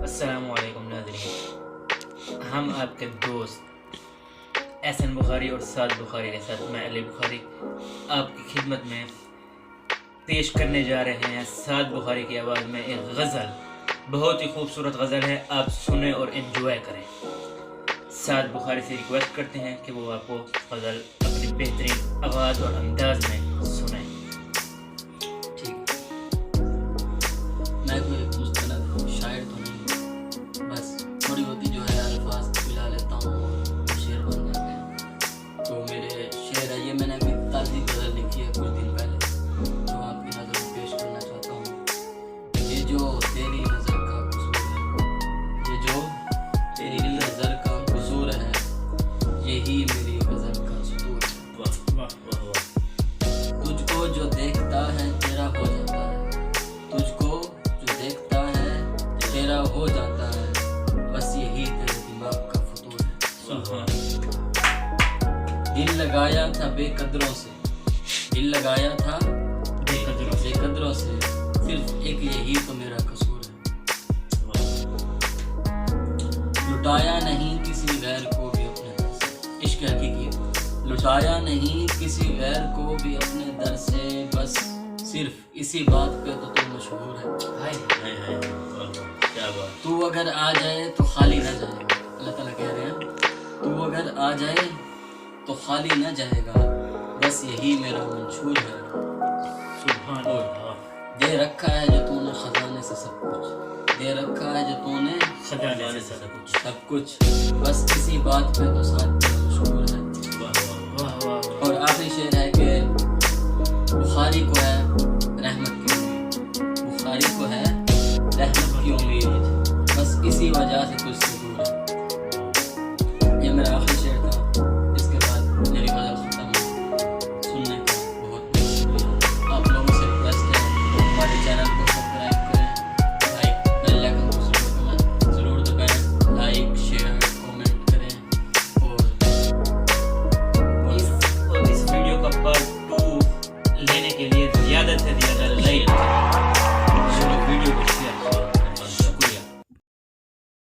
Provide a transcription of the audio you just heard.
अस्सलामुअलैकुम नाज़रीन, हम आपके दोस्त एहसन बुखारी और साद बुखारी के साथ मैं अली बुखारी आपकी खिदमत में पेश करने जा रहे हैं। साद बुखारी की आवाज़ में एक गज़ल, बहुत ही खूबसूरत गज़ल है, आप सुने और एंजॉय करें। साद बुखारी से रिक्वेस्ट करते हैं कि वो आपको गज़ल अपनी बेहतरीन आवाज़ और अंदाज में सुनाएं। ठीक, मैं कोई मुस्तनद शायर तो नहीं, बस थोड़ी होती जो है अल्फाज मिला लेता हूँ और शेर बन जाते हैं। तो मेरे शेर है ये, मैंने अभी ताज़ी गज़ल लिखी है कुछ दिन पहले, जो आपकी नज़र में पेश करना चाहता हूँ। ये जो तेरी नज़र का कसूर है, ये जो तेरी नज़र का कसूर है, यही मेरी गज़ल का सुतूर है। वाह वाह वाह वाह। तुझको जो देखता है तेरा हो जाता है, तुझको जो देखता है तेरा हो जाता है, बस यही तेरे दिमाग का फतूर है। दिल लगाया था बेकदरों से, दिल लगाया था बेकदरों से, सिर्फ एक यही तो मेरा कसूर है। लुटाया नहीं किसी गैर को भी अपने दर से, इश्क हकीकी है। लुटाया नहीं किसी गैर को भी अपने दर से, बस सिर्फ इसी बात पे तो तू मशहूर है। हाय हाय हाय, वाह वाह, क्या बात। तू अगर आ जाए तो खाली न जाएगा, अल्लाह ताला कह रहे हैं, तू अगर आ जाए तो खाली न जाएगा, बस यही मेरा मंशूर है। सुभान अल्लाह। दे रखा है जो तूने खजाने से सब कुछ, दे रखा है जो तूने खजाने से सब कुछ। बस इसी बात पे तो साथ मेरा मशहूर है। वाह वाह वाह वाह। और आखिरी शेर है कि बुखारी को है रहमत की उम्मीद, बुखारी को है रहमत की उम्मीद, बस इसी वजह से तुझसे दूर है। ये मेरा आखिरी शेर था, इसके बाद मेरी गज़ल ख़त्म है। सुनने का बहुत शुक्रिया। आप लोगों से रिक्वेस्ट है हमारे चैनल को सब्सक्राइब करें, लाइक बेल आइकन को ज़रूर दबाएं, लाइक शेयर कमेंट करें और इस वीडियो का पार्ट 2 लेने के लिए ज़्यादा से ज़्यादा लाइक